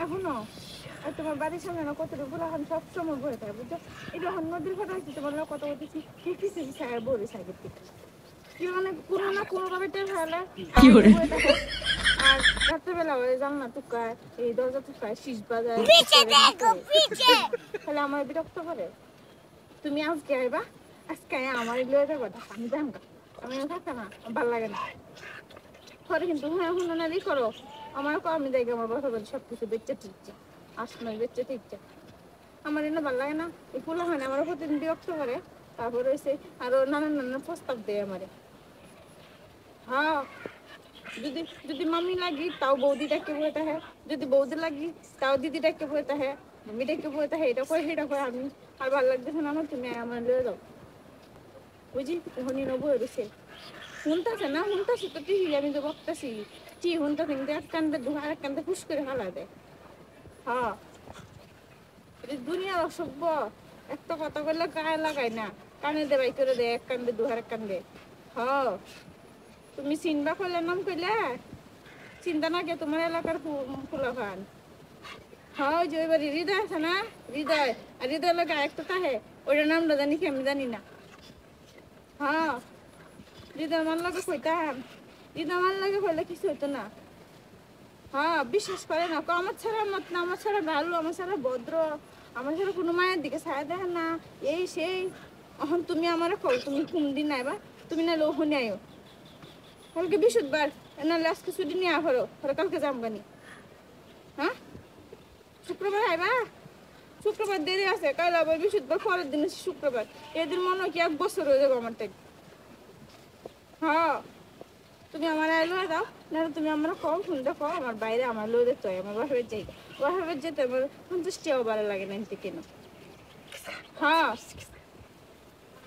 এখনো আর তোমার বাড়ির সামনে না কতটুকু এখন সব সময় বয়ে থাকে বুঝছো? এটা এখন নদীর ফটো হচ্ছে তোমার কত বলতেছি কিছু সাইড বলে সাইডের থেকে কি মানে কোনো না কোনো ভাবে টের ফেলে আর রাত্রেবেলা জানলা টুকায় এই দরজা টুকায় শীষ বাজায় তাহলে আমার বিরক্ত করে। তুমি আজকে আইবা, আজকে আমার লয়ে যাবো, আমি যাবো, আমি থাকতাম না, ভালো লাগে না পরে কিন্তু হ্যাঁ হুনারি করো আমার আমি দেখি আমার কথা বলি সবকিছু বেচে ঠিকছে আসলে বেচে ঠিকছে আমার এনে ভালো লাগে না। এই ফুলা হয় না আমার প্রতিদিন বিরক্ত করে। তারপর হয়েছে আরো নানান নানান প্রস্তাব দেয় আমারে। হ্যাঁ যদি যদি মামি লাগি তাও বৌদিটাকে বলতে হয়, যদি বৌদি লাগি তাও দিদিটাকে বলতে হয়, মামিটাকে বলতে হয়, এটা করে সেটা করে আমি আর ভালো লাগতেছে না আমার, তুমি আমার লয়ে যাও বুঝি হনি নবো রয়েছে শুনতেছে না শুনতেছি তো টিভি আমি তো বকতেছি টি শুনতে কিন্তু এক কান্দে দুহার এক কান্দে ফুস করে ফেলা দেয়। হ্যাঁ দুনিয়ার অসভ্য একটা কথা বললে গায়ে লাগায় না, কানে দে বাই করে দেয় এক কান্দে দুহার এক কান্দে। হ্যাঁ তুমি চিনবা করলে নাম কইলে চিন্তা না কে তোমার এলাকার ফুলা খান। হ্যাঁ যে এবার হৃদয় আছে না, হৃদয় আর হৃদয় লোক একটা তাহে ওইটার নামটা জানি কি আমি জানি না। হ্যাঁ হৃদয় আমার লাগে কইতাম, হৃদয় আমার লাগে হইলে কিছু হইতো না। হ্যাঁ বিশ্বাস করে না আমার ছাড়া মত না, আমার ছাড়া ভালো, আমার ছাড়া ভদ্র, আমার ছাড়া কোনো মায়ের দিকে ছায়া দেখে না এই সেই। এখন তুমি আমার কও তুমি কোন দিন আইবা, তুমি না লোহনি আয়ো কালকে বৃহস্পতিবার নাহলে আজকে ছুটি নিয়ে আরো কালকে যামগানি। হ্যাঁ শুক্রবার আইবা, শুক্রবার দেরি আছে কাল আবার বৃহস্পতিবার পরের দিন শুক্রবার, এদের মনে হয় কি এক বছর হয়ে যাবো আমার টাইম। হ্যাঁ তুমি আমার আইলো দাও না, তুমি আমার কম শুনতে কম আমার বাইরে আমার লো দেখতে হয়, আমার বাসায় যাই বাসায় যেতে আমার 50 টাকাও ভালো লাগে না এনতে কেন। হ্যাঁ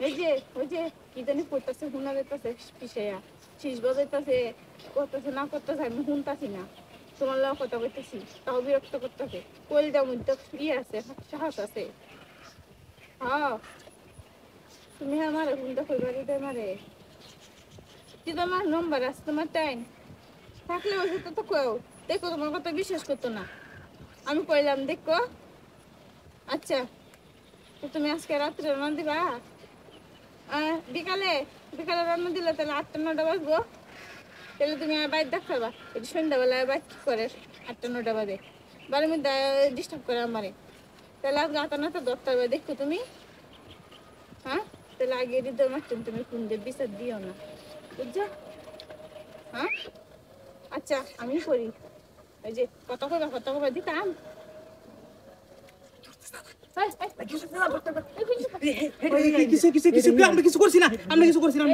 এই যে ওই যে কি জানি পড়তেছে শুনা যেতেছে পিছাইয়া শীষ বাজাইতেছে করতেছে না করতেছে আমি শুনতাছি না, তোমার লোক কথা বলতেছি তাও বিরক্ত করতেছে কলিটার মধ্যে ইয়ে আছে সাহস আছে। হ্যাঁ তুমি আমার শুনতে কইবারি মারে কি তোমার নম্বর আছে তোমার টাইম থাকলে ওই সাথে তো কেউ দেখো তোমার কথা বিশ্বাস করতো না, আমি কইলাম দেখো। আচ্ছা তো তুমি আজকে রাত্রে রান্না দিবা, বিকালে বিকালে রান্না দিলে তাহলে 8টা 9টা বাজবো, তাহলে তুমি আর বাইর দেখাবা এটা সন্ধ্যাবেলায় বাইর কি করে 8টা 9টা বাজে বাড়ির মধ্যে ডিস্টার্ব করে আমারে, তাহলে আজকে 8টা 9টা 10টা বাজে দেখো তুমি। হ্যাঁ তাহলে আগে হৃদয় মারতেন তুমি ফোন দিয়ে বিচার দিও না বুঝছো। হ্যাঁ আচ্ছা আমি করি ওই যে কত কবা দিতাম। কিছু করছি না, আমরা কিছু করছি না।